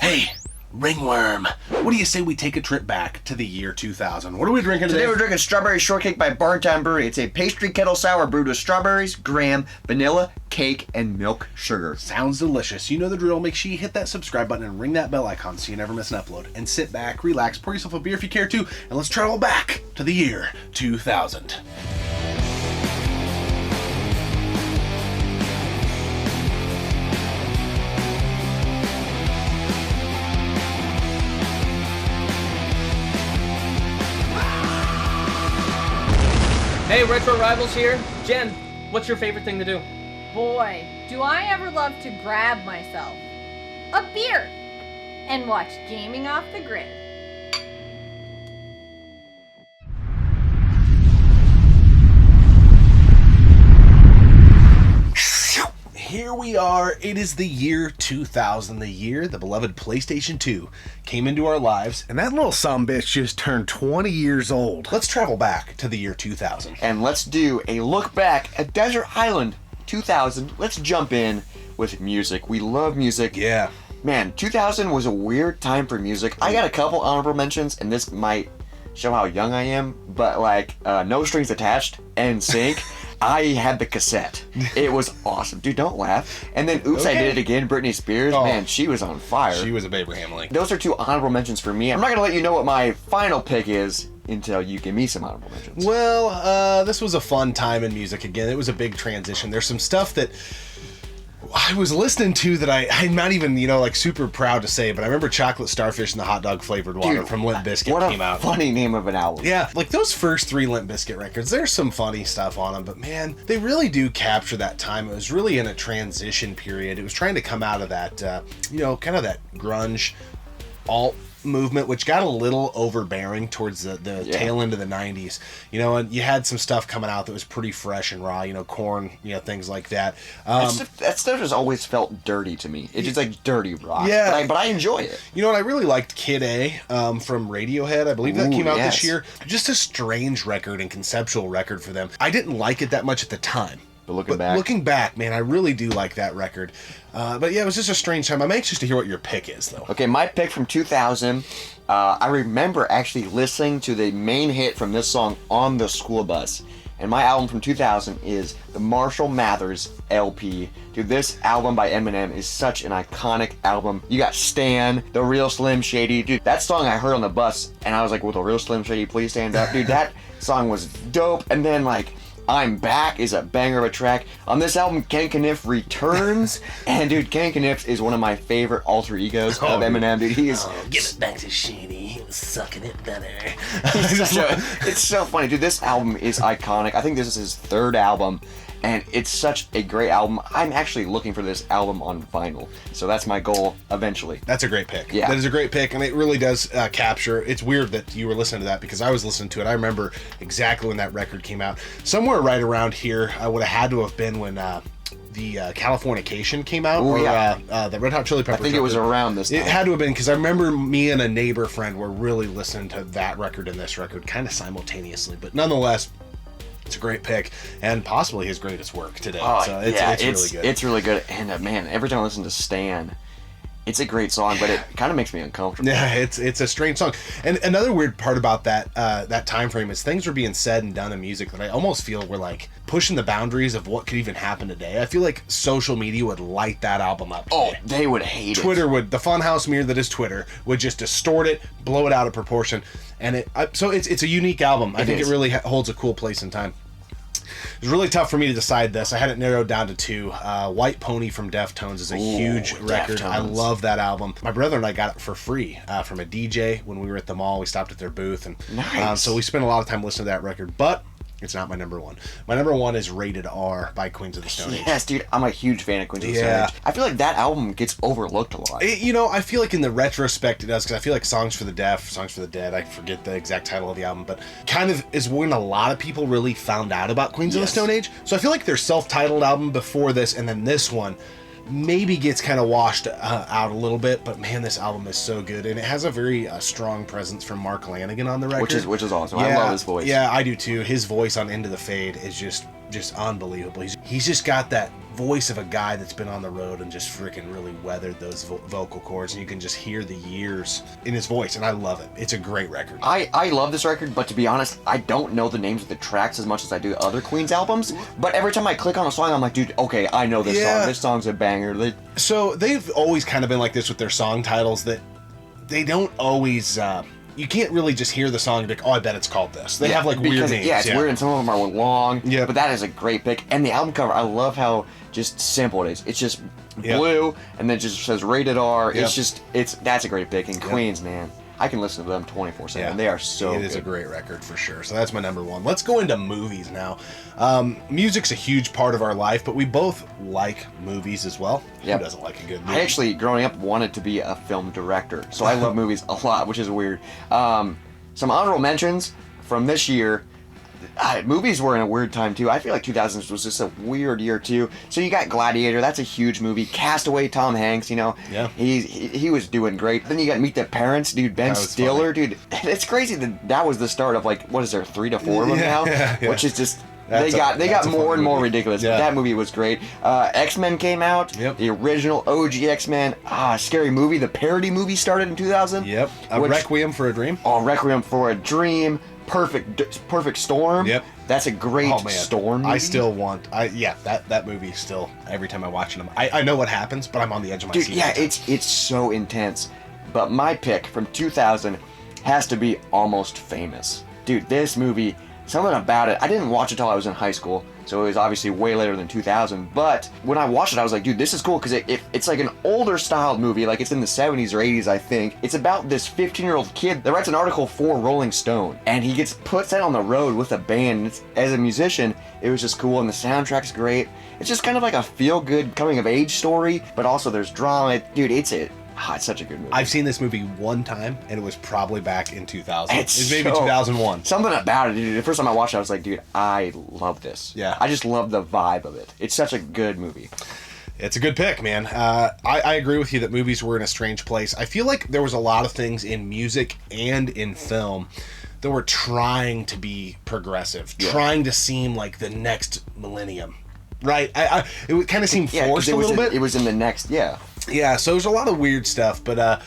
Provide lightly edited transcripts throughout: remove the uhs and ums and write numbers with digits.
Hey, Ringworm, what do you say we take a trip back to the year 2000? What are we drinking today? Today we're drinking Strawberry Shortcake by Barntown Brewery. It's a pastry kettle sour brewed with strawberries, graham, vanilla, cake, and milk sugar. Sounds delicious. You know the drill. Make sure you hit that subscribe button and ring that bell icon so you never miss an upload. And sit back, relax, pour yourself a beer if you care to, and let's travel back to the year 2000. Hey, Retro Rivals here. Jen, what's your favorite thing to do? Boy, do I ever love to grab myself a beer and watch Gaming Off the Grid. Here we are. It is the year 2000, the year the beloved PlayStation 2 came into our lives, and that little sumbitch just turned 20 years old. Let's travel back to the year 2000. And let's do a look back at Desert Island 2000. Let's jump in with music. We love music. Yeah. Man, 2000 was a weird time for music. I got a couple honorable mentions, and this might show how young I am, but like No Strings Attached and Sync. I had the cassette. It was awesome. Dude, don't laugh. And then Oops, Okay. I Did It Again, Britney Spears. Oh. Man, she was on fire. She was a Abraham Lincoln. Those are two honorable mentions for me. I'm not going to let you know what my final pick is until you give me some honorable mentions. Well, this was a fun time in music again. It was a big transition. There's some stuff that I was listening to that I'm not even, super proud to say, but I remember Chocolate Starfish and the Hot Dog Flavored Water Dude, from Limp Bizkit what came a out. funny name of an album. Yeah, like those first three Limp Bizkit records, there's some funny stuff on them, but man, they really do capture that time. It was really in a transition period. It was trying to come out of that, kind of that grunge alt movement, which got a little overbearing towards the tail end of the 90s, and you had some stuff coming out that was pretty fresh and raw, Korn, things like that. That stuff has always felt dirty to me. It's just like dirty rock. Yeah. But I enjoy it. And I really liked Kid A from Radiohead. I believe that came out this year. Just a strange record and conceptual record for them. I didn't like it that much at the time. But looking back, man, I really do like that record. But yeah, it was just a strange time. I'm anxious to hear what your pick is, though. Okay, my pick from 2000, I remember actually listening to the main hit from this song on the school bus. And my album from 2000 is the Marshall Mathers LP. Dude, this album by Eminem is such an iconic album. You got Stan, The Real Slim Shady. Dude, that song I heard on the bus, and I was like, will The Real Slim Shady please stand up? Dude, that song was dope. And then, like, I'm Back is a banger of a track. On this album, Ken Kniff returns. And dude, Ken Kniff is one of my favorite alter egos of Eminem. Dude, he is... give it back to Shady. He was sucking it better. It's so funny. Dude, this album is iconic. I think this is his third album. And it's such a great album. I'm actually looking for this album on vinyl. So that's my goal eventually. That's a great pick. Yeah. That is a great pick, and it really does capture. It's weird that you were listening to that because I was listening to it. I remember exactly when that record came out. Somewhere right around here, I would have had to have been when the Californication came out, the Red Hot Chili Peppers. I think it was around this time. It had to have been because I remember me and a neighbor friend were really listening to that record and this record kind of simultaneously. But nonetheless, it's a great pick, and possibly his greatest work today. So it's really good. It's really good. And man, every time I listen to Stan, it's a great song, but it kind of makes me uncomfortable. Yeah, it's a strange song. And another weird part about that time frame is things were being said and done in music that I almost feel were like pushing the boundaries of what could even happen today. I feel like social media would light that album up today. Oh, they would hate Twitter would, the funhouse mirror that is Twitter, would just distort it, blow it out of proportion, and it's a unique album. I think it really holds a cool place in time. It was really tough for me to decide this. I had it narrowed down to two. White Pony from Deftones is a huge record. Deftones. I love that album. My brother and I got it for free from a DJ when we were at the mall. We stopped at their booth, and nice. So we spent a lot of time listening to that record. But it's not my number one. My number one is Rated R by Queens of the Stone Age. Yes, dude, I'm a huge fan of Queens of the Stone Age. I feel like that album gets overlooked a lot. I feel like in the retrospect it does, because I feel like Songs for the Deaf, Songs for the Dead, I forget the exact title of the album, but kind of is when a lot of people really found out about Queens of the Stone Age. So I feel like their self-titled album before this, and then this one, maybe gets kind of washed out a little bit, but man, this album is so good, and it has a very strong presence from Mark Lanigan on the record, which is awesome. I love his voice. Yeah, I do too. His voice on Into the Fade is just just unbelievable. He's just got that voice of a guy that's been on the road and just freaking really weathered those vocal cords, and you can just hear the years in his voice, and I love it. It's a great record. I love this record, but to be honest, I don't know the names of the tracks as much as I do other Queen's albums, but every time I click on a song, I'm like, dude, okay, I know this song. This song's a banger. So they've always kind of been like this with their song titles, that they don't always... you can't really just hear the song and be like, oh, I bet it's called this. They have like weird names. Yeah, it's weird, and some of them are long. Yeah. But that is a great pick. And the album cover, I love how just simple it is. It's just blue, and then it just says rated R. Yep. That's a great pick. And Queens, man, I can listen to them 24/7. Yeah. They are so good. It is a great record for sure. So that's my number one. Let's go into movies now. Music's a huge part of our life, but we both like movies as well. Yep. Who doesn't like a good movie? I actually, growing up, wanted to be a film director. So I love movies a lot, which is weird. Some honorable mentions from this year. Movies were in a weird time too. I feel like 2000s was just a weird year too. So you got Gladiator, that's a huge movie. Castaway, Tom Hanks, you know. Yeah. He was doing great. Then you got Meet the Parents, dude. Ben Stiller, dude. It's crazy that was the start of like, what is there, 3 to 4 of them now? Yeah. Which is just. They got more and more ridiculous. Yeah. But that movie was great. X-Men came out. Yep. The original OG X-Men. Scary movie. The parody movie started in 2000. Yep. Requiem for a Dream. Oh, Requiem for a Dream. Perfect Storm. Yep. That's a great storm movie. I still want. That movie still. Every time I watch it, I know what happens, but I'm on the edge of my seat. Yeah, it's so intense. But my pick from 2000 has to be Almost Famous. Dude, this movie. Something about it, I didn't watch it till I was in high school, so it was obviously way later than 2000, but when I watched it, I was like, dude, this is cool, because it's like an older styled movie, like it's in the 70s or 80s, I think. It's about this 15-year-old kid that writes an article for Rolling Stone, and he gets put out on the road with a band. As a musician, it was just cool, and the soundtrack's great. It's just kind of like a feel-good coming-of-age story, but also there's drama. Dude, it's such a good movie. I've seen this movie one time, and it was probably back in 2000. It's maybe 2001. Something about it, dude. The first time I watched it, I was like, dude, I love this. Yeah. I just love the vibe of it. It's such a good movie. It's a good pick, man. I agree with you that movies were in a strange place. I feel like there was a lot of things in music and in film that were trying to be progressive, trying to seem like the next millennium. Right? It would kind of seem forced a little bit. It was in the next, Yeah, so there's a lot of weird stuff, but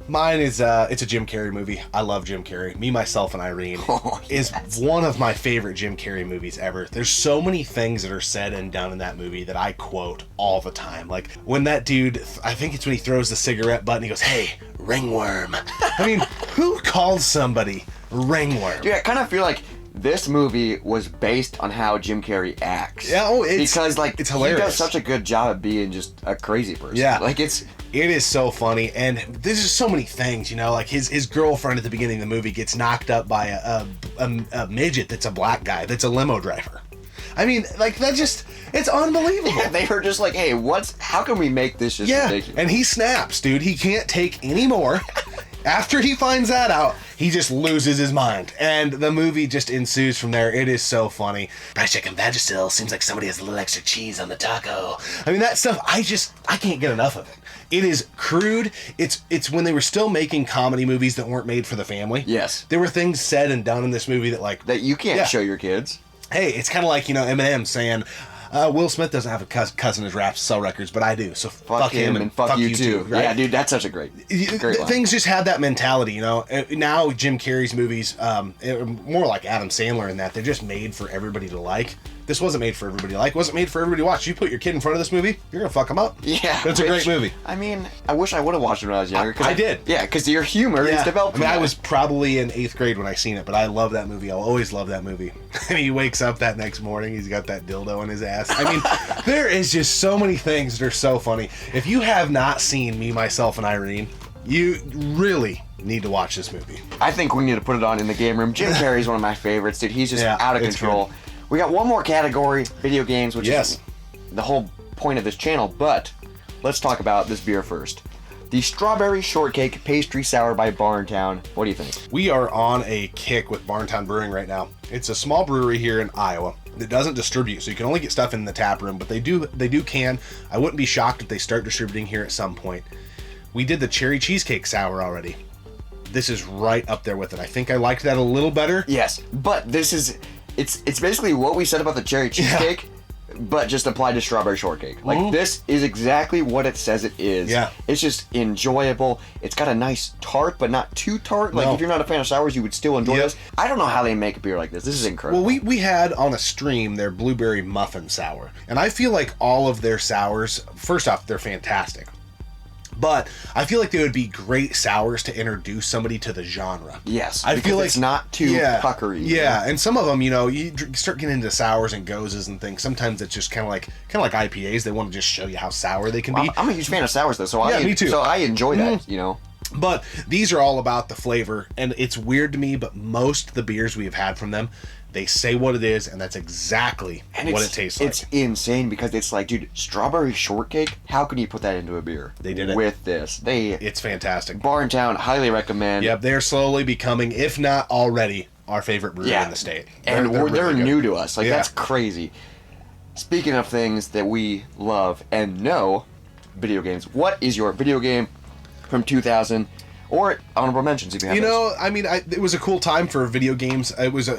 mine is, it's a Jim Carrey movie. I love Jim Carrey. Me, Myself, and Irene is one of my favorite Jim Carrey movies ever. There's so many things that are said and done in that movie that I quote all the time. Like, when that dude, I think it's when he throws the cigarette butt and he goes, hey, ringworm. I mean, who calls somebody ringworm? Dude, I kind of feel like this movie was based on how Jim Carrey acts. Yeah, because it's hilarious. He does such a good job at being just a crazy person. Yeah, it is so funny, and there's just so many things, you know. Like his girlfriend at the beginning of the movie gets knocked up by a midget that's a black guy that's a limo driver. I mean, like that it's unbelievable. Yeah, they were just like, hey, how can we make this just ridiculous? And he snaps, dude. He can't take any more. After he finds that out, he just loses his mind. And the movie just ensues from there. It is so funny. Fried chicken Vagisil. Seems like somebody has a little extra cheese on the taco. I mean, that stuff, I can't get enough of it. It is crude. It's when they were still making comedy movies that weren't made for the family. Yes. There were things said and done in this movie that you can't show your kids. Hey, it's kind of like, Eminem saying, Will Smith doesn't have a cousin who raps to sell records, but I do. So fuck him and fuck you too. Right? Yeah, dude, that's such a great line. Things just have that mentality, Now Jim Carrey's movies, more like Adam Sandler in that they're just made for everybody to like. This wasn't made for everybody to like. It wasn't made for everybody to watch. You put your kid in front of this movie, you're gonna fuck them up. Yeah, but it's a great movie. I mean, I wish I would have watched it when I was younger. I did. Yeah, because your humor is developed. I was probably in 8th grade when I seen it, but I love that movie. I'll always love that movie. And he wakes up that next morning, he's got that dildo in his ass. I mean, there is just so many things that are so funny. If you have not seen Me, Myself, and Irene, you really need to watch this movie. I think we need to put it on in the game room. Jim Carrey's one of my favorites, dude. He's just out of control. Good. We got one more category, video games, which is the whole point of this channel, but let's talk about this beer first. The Strawberry Shortcake Pastry Sour by Barntown. What do you think? We are on a kick with Barntown Brewing right now. It's a small brewery here in Iowa that doesn't distribute, so you can only get stuff in the tap room, but they do can. I wouldn't be shocked if they start distributing here at some point. We did the Cherry Cheesecake Sour already. This is right up there with it. I think I liked that a little better. Yes, but this is... It's basically what we said about the cherry cheesecake, but just applied to strawberry shortcake. Like, this is exactly what it says it is. Yeah. It's just enjoyable. It's got a nice tart, but not too tart. Like, if you're not a fan of sours, you would still enjoy this. I don't know how they make a beer like this. This is incredible. Well, we had on a stream their blueberry muffin sour, and I feel like all of their sours, first off, they're fantastic. But I feel like they would be great sours to introduce somebody to the genre. Yes, I feel like it's not too puckery. Yeah, and some of them, you start getting into sours and gozes and things. Sometimes it's just kind of like IPAs. They want to just show you how sour they can be. I'm a huge fan of sours though, so me too. So I enjoy that. But these are all about the flavor, and it's weird to me, but most of the beers we have had from them, they say what it is, and that's exactly what it tastes like. It's insane because it's like, dude, strawberry shortcake, how can you put that into a beer? They did it. With this. It's fantastic. Barntown, highly recommend. Yep, they're slowly becoming, if not already, our favorite brewery in the state. And they're really new to us. Like, that's crazy. Speaking of things that we love and know, video games. What is your video game from 2000 or honorable mentions if you have those? I mean, it was a cool time for video games. It was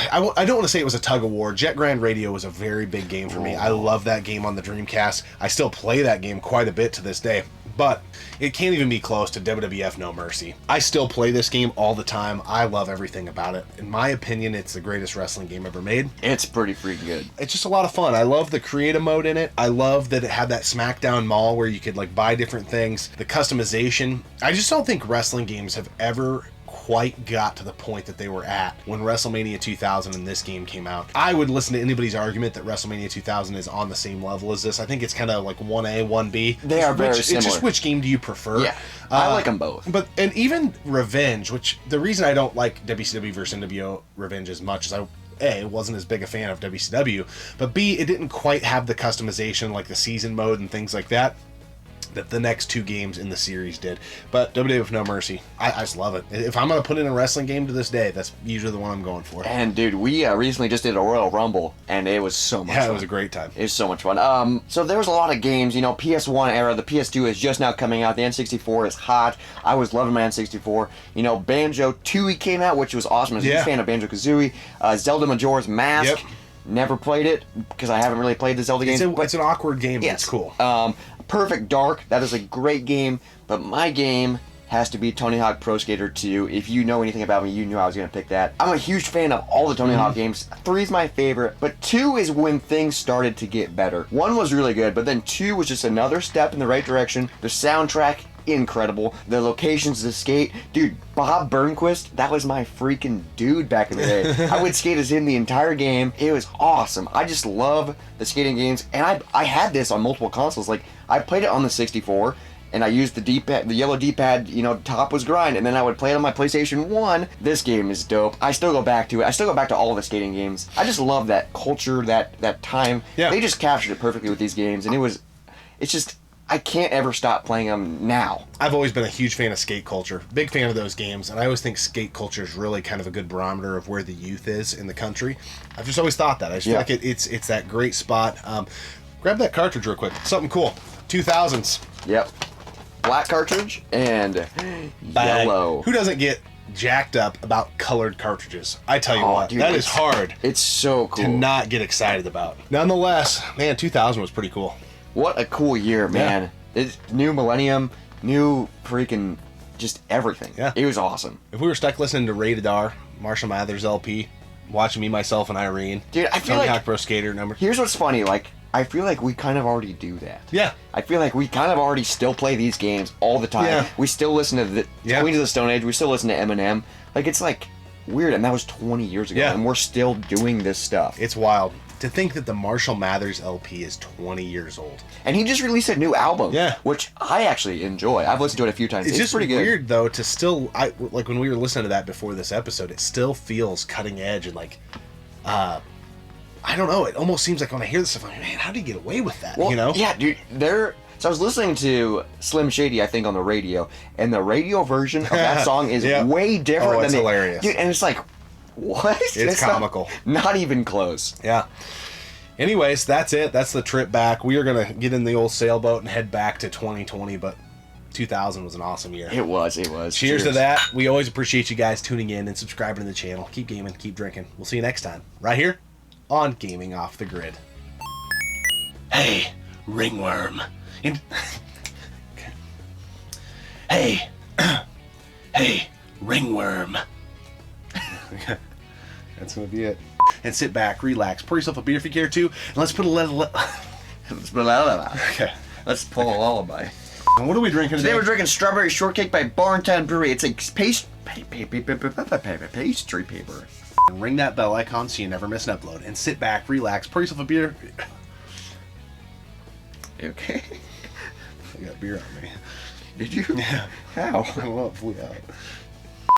I don't want to say it was a tug of war. Jet Grand Radio was a very big game for me. I love that game on the Dreamcast. I still play that game quite a bit to this day. But it can't even be close to WWF No Mercy. I still play this game all the time. I love everything about it. In my opinion, it's the greatest wrestling game ever made. It's pretty freaking good. It's just a lot of fun. I love the creative mode in it. I love that it had that SmackDown mall where you could buy different things. The customization. I just don't think wrestling games have ever quite got to the point that they were at when WrestleMania 2000 and this game came out. I would listen to anybody's argument that WrestleMania 2000 is on the same level as this. I think it's kind of like 1A, 1B. They are very similar. It's just which game do you prefer? Yeah, I like them both. And even Revenge, which the reason I don't like WCW versus NWO Revenge as much as A, wasn't as big a fan of WCW, but B, it didn't quite have the customization like the season mode and things like that the next two games in the series did. But WWF No Mercy, I just love it. If I'm going to put in a wrestling game to this day, that's usually the one I'm going for. And dude, we recently just did a Royal Rumble, and it was so much fun. Yeah, it was a great time. It was so much fun. So there was a lot of games, PS1 era, the PS2 is just now coming out, the N64 is hot. I was loving my N64. Banjo-Tooie came out, which was awesome. I was a huge fan of Banjo-Kazooie. Zelda Majora's Mask. Yep. Never played it, because I haven't really played the Zelda games. It's an awkward game, but it's cool. Perfect Dark, that is a great game, but my game has to be Tony Hawk Pro Skater 2. If you know anything about me, you knew I was going to pick that. I'm a huge fan of all the Tony Hawk games. 3 is my favorite, but 2 is when things started to get better. 1 was really good, but then 2 was just another step in the right direction. The soundtrack, incredible. The locations to skate. Dude, Bob Burnquist, that was my freaking dude back in the day. I would skate as him the entire game. It was awesome. I just love the skating games, and I had this on multiple consoles. Like, I played it on the 64, and I used the D-pad, the yellow D-pad, top was grind, and then I would play it on my PlayStation 1. This game is dope. I still go back to it. I still go back to all the skating games. I just love that culture, that time. Yeah. They just captured it perfectly with these games, and it's just, I can't ever stop playing them now. I've always been a huge fan of skate culture. Big fan of those games, and I always think skate culture is really kind of a good barometer of where the youth is in the country. I've just always thought that. I just feel like it's that great spot. Grab that cartridge real quick. Something cool. 2000s. Yep. Black cartridge and yellow. Who doesn't get jacked up about colored cartridges? I tell you what, dude, that is hard. It's so cool to not get excited about. Nonetheless, man, 2000 was pretty cool. What a cool year, man. Yeah. It's new millennium, new freaking just everything. Yeah. It was awesome. If we were stuck listening to Rated R, Marshall Mathers LP, watching Me, Myself, and Irene, dude, I feel Tony like Hawk Pro Skater number. Here's what's funny, I feel like we kind of already do that. Yeah. I feel like we kind of already still play these games all the time. Yeah. We still listen to the Queen of the Stone Age. We still listen to Eminem. It's weird, and that was 20 years ago, and we're still doing this stuff. It's wild. To think that the Marshall Mathers LP is 20 years old. And he just released a new album. Yeah. Which I actually enjoy. I've listened to it a few times. It's just pretty weird, good. Though, to still... when we were listening to that before this episode, it still feels cutting edge and I don't know. It almost seems like when I hear this stuff, I'm like, man, how do you get away with that? Well, yeah, dude. So I was listening to Slim Shady, I think, on the radio, and the radio version of that song is way different. It's hilarious. Dude, and it's like, what? It's comical. Not even close. Yeah. Anyways, that's it. That's the trip back. We are going to get in the old sailboat and head back to 2020, but 2000 was an awesome year. It was. Cheers to that. We always appreciate you guys tuning in and subscribing to the channel. Keep gaming, keep drinking. We'll see you next time, right here on Gaming Off the Grid. Hey, ringworm. Hey, hey, ringworm. That's gonna be it. And sit back, relax, pour yourself a beer if you care to, and let's put a Okay. Let's pull a lullaby. And what are we drinking today? Today we're drinking Strawberry Shortcake by Barntown Brewery. It's a pastry paper. Ring that bell icon so you never miss an upload. And sit back, relax, pour yourself a beer. Okay. I got beer on me. Did you? Yeah. How? I don't know, it flew out.